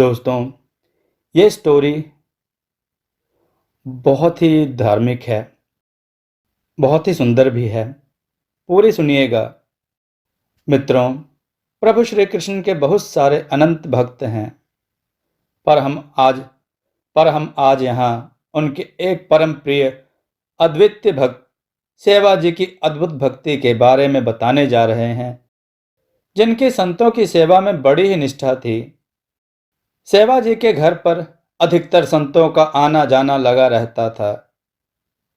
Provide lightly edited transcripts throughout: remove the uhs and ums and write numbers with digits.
दोस्तों, ये स्टोरी बहुत ही धार्मिक है, बहुत ही सुंदर भी है। पूरी सुनिएगा। मित्रों, प्रभु श्री कृष्ण के बहुत सारे अनंत भक्त हैं, पर हम आज यहाँ उनके एक परम प्रिय अद्वितीय भक्त सेवा जी की अद्भुत भक्ति के बारे में बताने जा रहे हैं, जिनकी संतों की सेवा में बड़ी ही निष्ठा थी। सेवा जी के घर पर अधिकतर संतों का आना जाना लगा रहता था।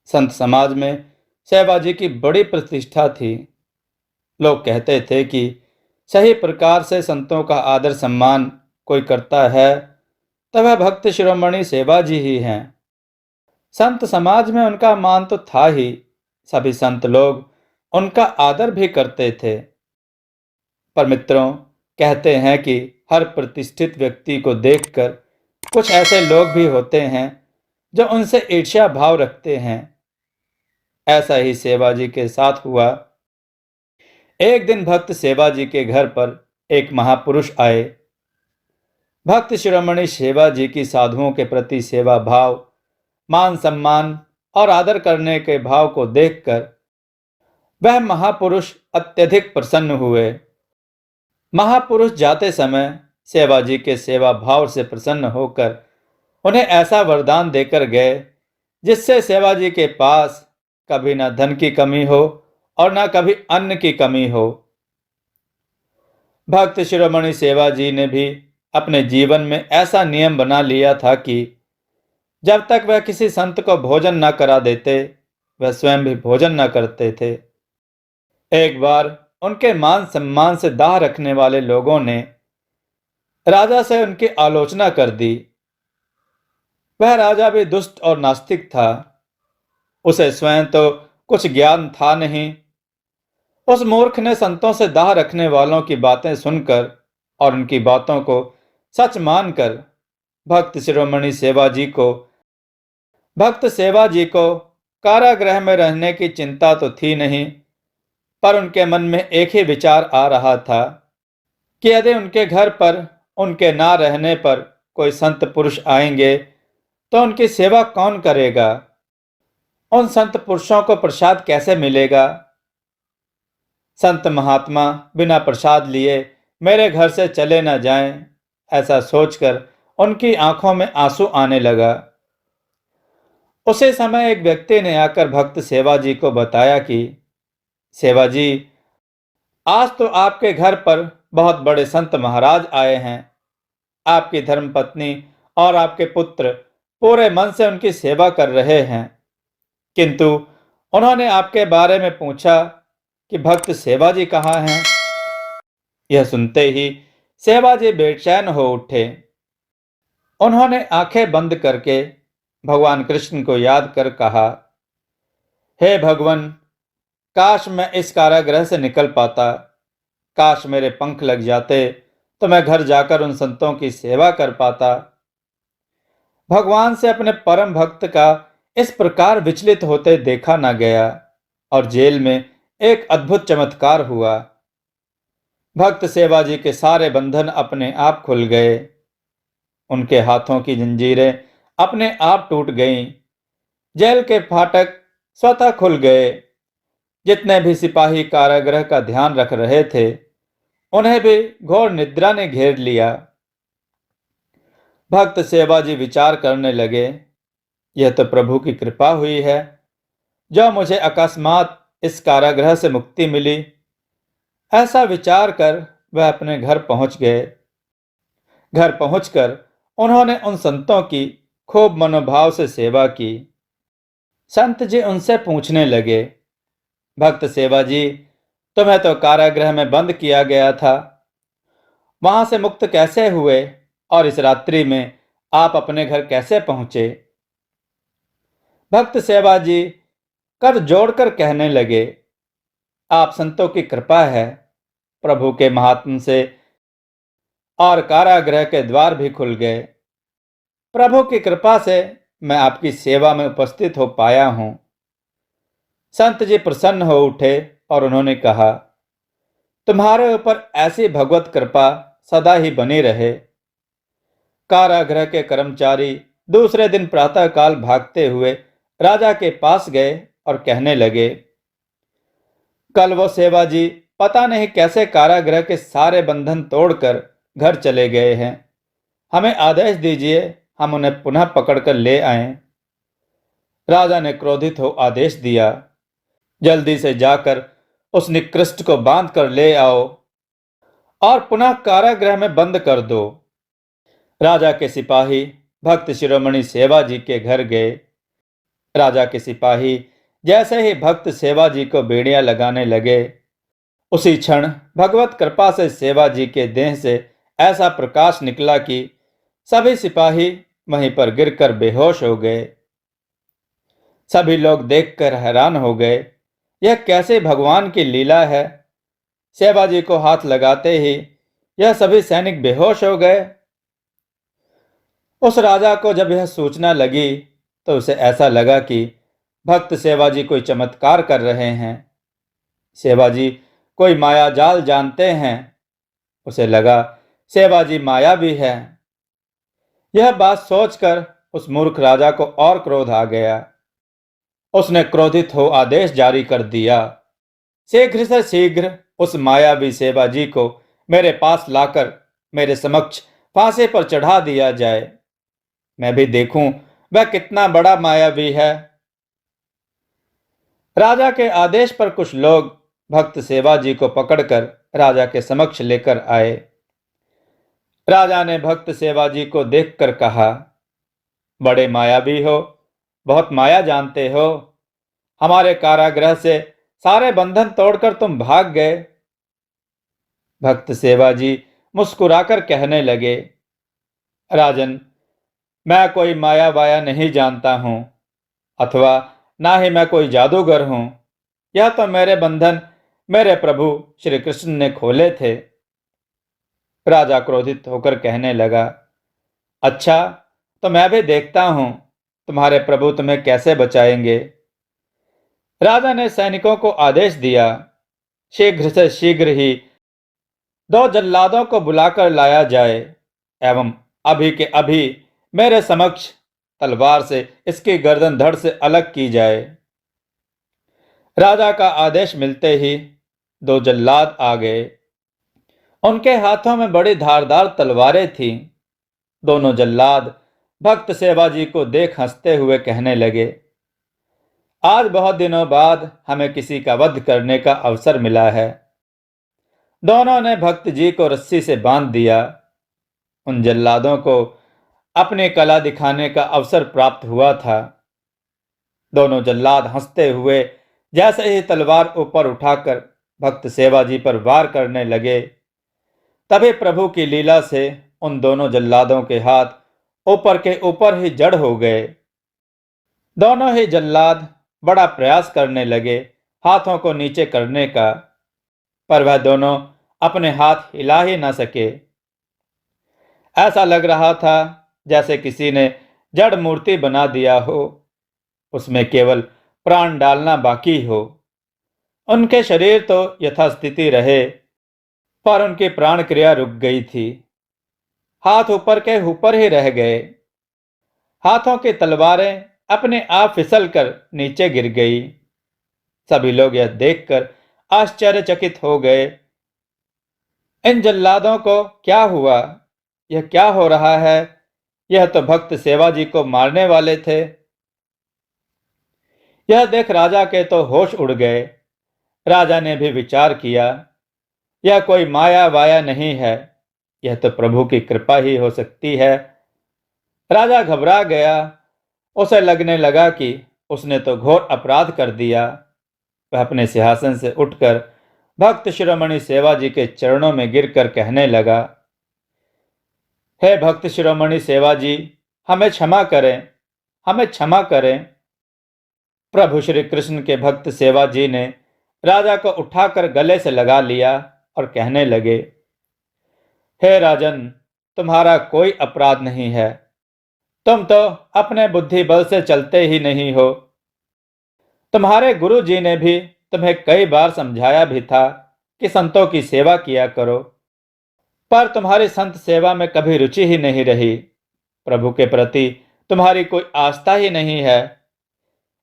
संत समाज में सेवा जी की बड़ी प्रतिष्ठा थी। लोग कहते थे कि सही प्रकार से संतों का आदर सम्मान कोई करता है तो वह भक्त शिरोमणि सेवा जी ही हैं। संत समाज में उनका मान तो था ही, सभी संत लोग उनका आदर भी करते थे। पर मित्रों, कहते हैं कि हर प्रतिष्ठित व्यक्ति को देखकर कुछ ऐसे लोग भी होते हैं जो उनसे ईर्ष्या भाव रखते हैं। ऐसा ही सेवा जी के साथ हुआ। एक दिन भक्त सेवा जी के घर पर एक महापुरुष आए। भक्त शिरोमणि सेवा जी की साधुओं के प्रति सेवा भाव, मान सम्मान और आदर करने के भाव को देखकर वह महापुरुष अत्यधिक प्रसन्न हुए। महापुरुष जाते समय सेवा जी के सेवा भाव से प्रसन्न होकर उन्हें ऐसा वरदान देकर गए जिससे सेवा जी के पास कभी न धन की कमी हो और न कभी अन्न की कमी हो। भक्त शिरोमणि सेवा जी ने भी अपने जीवन में ऐसा नियम बना लिया था कि जब तक वह किसी संत को भोजन न करा देते, वह स्वयं भी भोजन न करते थे। एक बार उनके मान सम्मान से दाह रखने वाले लोगों ने राजा से उनकी आलोचना कर दी। वह राजा भी दुष्ट और नास्तिक था। उसे स्वयं तो कुछ ज्ञान था नहीं। उस मूर्ख ने संतों से दाह रखने वालों की बातें सुनकर और उनकी बातों को सच मानकर भक्त शिरोमणि सेवा जी को कारागृह में रहने की चिंता तो थी नहीं, पर उनके मन में एक ही विचार आ रहा था कि यदि उनके घर पर उनके ना रहने पर कोई संत पुरुष आएंगे तो उनकी सेवा कौन करेगा? उन संत पुरुषों को प्रसाद कैसे मिलेगा? संत महात्मा बिना प्रसाद लिए मेरे घर से चले न जाएं, ऐसा सोचकर उनकी आंखों में आंसू आने लगा। उसी समय एक व्यक्ति ने आकर भक्त सेवा जी को बताया कि सेवा जी, आज तो आपके घर पर बहुत बड़े संत महाराज आए हैं। आपकी धर्मपत्नी और आपके पुत्र पूरे मन से उनकी सेवा कर रहे हैं, किंतु उन्होंने आपके बारे में पूछा कि भक्त सेवा जी कहाँ हैं? यह सुनते ही सेवा जी बेचैन हो उठे। उन्होंने आंखें बंद करके भगवान कृष्ण को याद कर कहा, हे भगवान, काश मैं इस कारागृह से निकल पाता। काश मेरे पंख लग जाते तो मैं घर जाकर उन संतों की सेवा कर पाता। भगवान से अपने परम भक्त का इस प्रकार विचलित होते देखा न गया और जेल में एक अद्भुत चमत्कार हुआ। भक्त सेवा जी के सारे बंधन अपने आप खुल गए। उनके हाथों की जंजीरें अपने आप टूट गईं। जेल के फाटक स्वतः खुल गए। जितने भी सिपाही कारागृह का ध्यान रख रहे थे, उन्हें भी घोर निद्रा ने घेर लिया। भक्त सेवा जी विचार करने लगे, यह तो प्रभु की कृपा हुई है जो मुझे अकस्मात इस कारागृह से मुक्ति मिली। ऐसा विचार कर वह अपने घर पहुंच गए। घर पहुंचकर उन्होंने उन संतों की खूब मनोभाव से सेवा की। संत जी उनसे पूछने लगे, भक्त सेवा जी, तुम्हें तो कारागृह में बंद किया गया था, वहां से मुक्त कैसे हुए और इस रात्रि में आप अपने घर कैसे पहुंचे? भक्त सेवा जी कर जोड़कर कहने लगे, आप संतों की कृपा है, प्रभु के महात्म से और कारागृह के द्वार भी खुल गए। प्रभु की कृपा से मैं आपकी सेवा में उपस्थित हो पाया हूं। संत जी प्रसन्न हो उठे और उन्होंने कहा, तुम्हारे ऊपर ऐसी भगवत कृपा सदा ही बनी रहे। कारागृह के कर्मचारी दूसरे दिन प्रातःकाल भागते हुए राजा के पास गए और कहने लगे, कल वो सेवाजी पता नहीं कैसे कारागृह के सारे बंधन तोड़कर घर चले गए हैं। हमें आदेश दीजिए, हम उन्हें पुनः पकड़कर ले आएं। राजा ने क्रोधित हो आदेश दिया, जल्दी से जाकर उस निकृष्ट को बांध कर ले आओ और पुनः कारागृह में बंद कर दो। राजा के सिपाही भक्त शिरोमणि सेवाजी के घर गए। राजा के सिपाही जैसे ही भक्त सेवाजी को बेड़ियां लगाने लगे, उसी क्षण भगवत कृपा से सेवाजी के देह से ऐसा प्रकाश निकला कि सभी सिपाही वहीं पर गिरकर बेहोश हो गए। सभी लोग देखकर हैरान हो गए, यह कैसे भगवान की लीला है। सेवाजी को हाथ लगाते ही यह सभी सैनिक बेहोश हो गए। उस राजा को जब यह सूचना लगी तो उसे ऐसा लगा कि भक्त सेवाजी कोई चमत्कार कर रहे हैं। सेवाजी कोई माया जाल जानते हैं। उसे लगा सेवाजी मायावी है। यह बात सोचकर उस मूर्ख राजा को और क्रोध आ गया। उसने क्रोधित हो आदेश जारी कर दिया, शीघ्र से शीघ्र उस मायावी सेवाजी को मेरे पास लाकर मेरे समक्ष फांसी पर चढ़ा दिया जाए। मैं भी देखूं वह कितना बड़ा मायावी है। राजा के आदेश पर कुछ लोग भक्त सेवाजी को पकड़कर राजा के समक्ष लेकर आए। राजा ने भक्त सेवाजी को देखकर कहा, बड़े मायावी हो, बहुत माया जानते हो। हमारे कारागृह से सारे बंधन तोड़कर तुम भाग गए। भक्त सेवाजी मुस्कुराकर कहने लगे, राजन, मैं कोई माया वाया नहीं जानता हूं, अथवा ना ही मैं कोई जादूगर हूं। यह तो मेरे बंधन मेरे प्रभु श्री कृष्ण ने खोले थे। राजा क्रोधित होकर कहने लगा, अच्छा, तो मैं भी देखता हूं तुम्हारे प्रभु तुम्हें कैसे बचाएंगे। राजा ने सैनिकों को आदेश दिया, शीघ्र से शीघ्र ही 2 जल्लादों को बुलाकर लाया जाए एवं अभी के अभी मेरे समक्ष तलवार से इसकी गर्दन धड़ से अलग की जाए। राजा का आदेश मिलते ही 2 जल्लाद आ गए। उनके हाथों में बड़ी धारदार तलवारें थीं। दोनों जल्लाद भक्त सेवाजी को देख हंसते हुए कहने लगे, आज बहुत दिनों बाद हमें किसी का वध करने का अवसर मिला है। दोनों ने भक्त जी को रस्सी से बांध दिया। उन जल्लादों को अपनी कला दिखाने का अवसर प्राप्त हुआ था। दोनों जल्लाद हंसते हुए जैसे ही तलवार ऊपर उठाकर भक्त सेवाजी पर वार करने लगे, तभी प्रभु की लीला से उन दोनों जल्लादों के हाथ ऊपर के ऊपर ही जड़ हो गए। दोनों ही जल्लाद बड़ा प्रयास करने लगे हाथों को नीचे करने का, पर वह दोनों अपने हाथ हिला ही न सके। ऐसा लग रहा था जैसे किसी ने जड़ मूर्ति बना दिया हो, उसमें केवल प्राण डालना बाकी हो। उनके शरीर तो यथास्थिति रहे, पर उनकी प्राण क्रिया रुक गई थी। हाथ ऊपर के ऊपर ही रह गए। हाथों की तलवारें अपने आप फिसलकर नीचे गिर गई। सभी लोग यह देखकर आश्चर्यचकित हो गए। इन जल्लादों को क्या हुआ? यह क्या हो रहा है? यह तो भक्त सेवाजी को मारने वाले थे। यह देख राजा के तो होश उड़ गए। राजा ने भी विचार किया, यह कोई माया वाया नहीं है, यह तो प्रभु की कृपा ही हो सकती है। राजा घबरा गया। उसे लगने लगा कि उसने तो घोर अपराध कर दिया। वह अपने सिंहासन से उठकर भक्त शिरोमणि सेवाजी के चरणों में गिरकर कहने लगा, हे भक्त शिरोमणि सेवाजी, हमें क्षमा करें, हमें क्षमा करें। प्रभु श्री कृष्ण के भक्त सेवाजी ने राजा को उठाकर गले से लगा लिया और कहने लगे, हे राजन, तुम्हारा कोई अपराध नहीं है। तुम तो अपने बुद्धि बल से चलते ही नहीं हो। तुम्हारे गुरु जी ने भी तुम्हें कई बार समझाया भी था कि संतों की सेवा किया करो, पर तुम्हारी संत सेवा में कभी रुचि ही नहीं रही। प्रभु के प्रति तुम्हारी कोई आस्था ही नहीं है।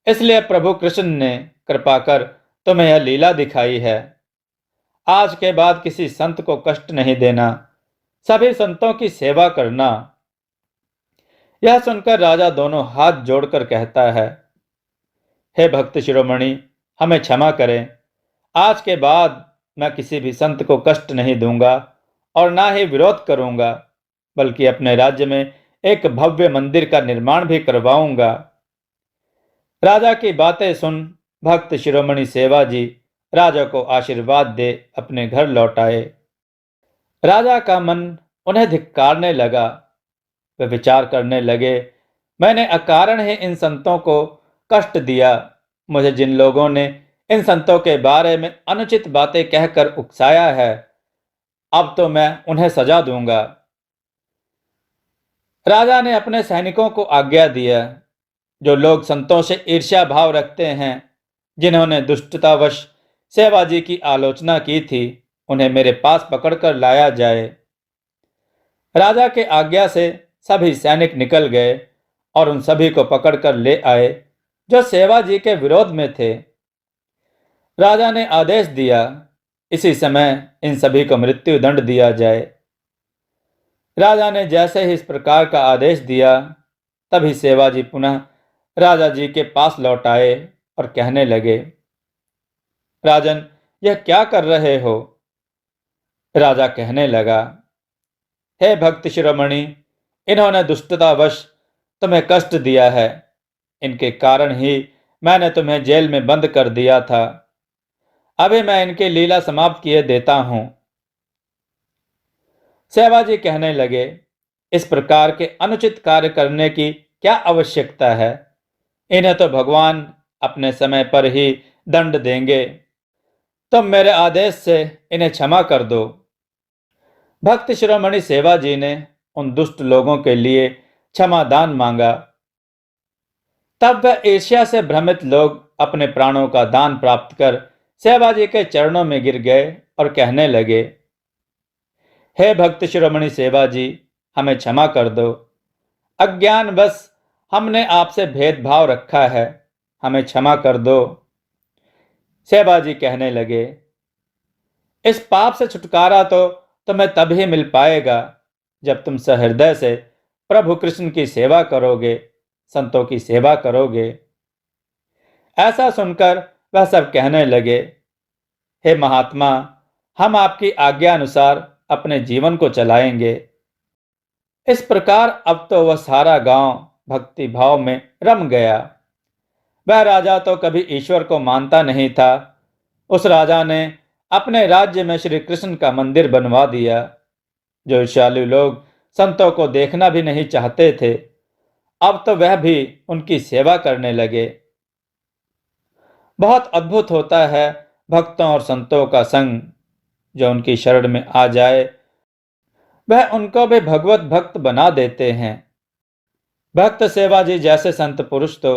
इसलिए प्रभु कृष्ण ने कृपा कर तुम्हें यह लीला दिखाई है। आज के बाद किसी संत को कष्ट नहीं देना, सभी संतों की सेवा करना। यह सुनकर राजा दोनों हाथ जोड़कर कहता है, हे भक्त शिरोमणि, हमें क्षमा करें। आज के बाद मैं किसी भी संत को कष्ट नहीं दूंगा और ना ही विरोध करूंगा, बल्कि अपने राज्य में एक भव्य मंदिर का निर्माण भी करवाऊंगा। राजा की बातें सुन भक्त शिरोमणि सेवाजी राजा को आशीर्वाद दे अपने घर लौट आए। राजा का मन उन्हें धिक्कारने लगा। वे विचार करने लगे, मैंने अकारण ही इन संतों को कष्ट दिया। मुझे जिन लोगों ने इन संतों के बारे में अनुचित बातें कहकर उकसाया है, अब तो मैं उन्हें सजा दूंगा। राजा ने अपने सैनिकों को आज्ञा दिया, जो लोग संतों से ईर्ष्या भाव रखते हैं, जिन्होंने दुष्टतावश सेवाजी की आलोचना की थी, उन्हें मेरे पास पकड़कर लाया जाए। राजा के आज्ञा से सभी सैनिक निकल गए और उन सभी को पकड़कर ले आए जो सेवाजी के विरोध में थे। राजा ने आदेश दिया, इसी समय इन सभी को मृत्यु दंड दिया जाए। राजा ने जैसे ही इस प्रकार का आदेश दिया, तभी सेवाजी पुनः राजा जी के पास लौट आए और कहने लगे, राजन, यह क्या कर रहे हो? राजा कहने लगा, हे भक्त शिरोमणि, इन्होंने दुष्टतावश तुम्हें कष्ट दिया है। इनके कारण ही मैंने तुम्हें जेल में बंद कर दिया था। अभी मैं इनकी लीला समाप्त किए देता हूं। सेवाजी कहने लगे, इस प्रकार के अनुचित कार्य करने की क्या आवश्यकता है? इन्हें तो भगवान अपने समय पर ही दंड देंगे। तुम मेरे आदेश से इन्हें क्षमा कर दो। भक्त शिरोमणि सेवाजी ने उन दुष्ट लोगों के लिए क्षमादान मांगा। तब वह ईर्ष्या से भ्रमित लोग अपने प्राणों का दान प्राप्त कर सेवाजी के चरणों में गिर गए और कहने लगे, हे भक्त शिरोमणि सेवाजी, हमें क्षमा कर दो। अज्ञानवश हमने आपसे भेदभाव रखा है, हमें क्षमा कर दो। सेवाजी कहने लगे, इस पाप से छुटकारा तो तुम्हें तभी मिल पाएगा जब तुम सहृदय से प्रभु कृष्ण की सेवा करोगे, संतों की सेवा करोगे। ऐसा सुनकर वह सब कहने लगे, हे महात्मा, हम आपकी आज्ञा अनुसार अपने जीवन को चलाएंगे। इस प्रकार अब तो वह सारा गांव भक्ति भाव में रम गया। वह राजा तो कभी ईश्वर को मानता नहीं था। उस राजा ने अपने राज्य में श्री कृष्ण का मंदिर बनवा दिया। जो ईर्ष्यालु लोग संतों को देखना भी नहीं चाहते थे, अब तो वह भी उनकी सेवा करने लगे। बहुत अद्भुत होता है भक्तों और संतों का संग। जो उनकी शरण में आ जाए, वह उनको भी भगवत भक्त बना देते हैं। भक्त सेवाजी जैसे संत पुरुष तो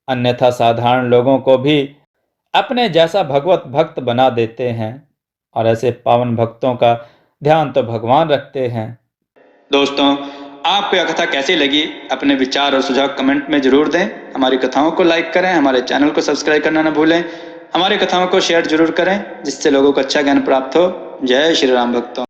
अन्यथा साधारण लोगों को भी अपने जैसा भगवत भक्त बना देते हैं, और ऐसे पावन भक्तों का ध्यान तो भगवान रखते हैं। दोस्तों, आपको यह कथा कैसी लगी? अपने विचार और सुझाव कमेंट में जरूर दें। हमारी कथाओं को लाइक करें, हमारे चैनल को सब्सक्राइब करना न भूलें। हमारी कथाओं को शेयर जरूर करें, जिससे लोगों को अच्छा ज्ञान प्राप्त हो। जय श्री राम भक्तों।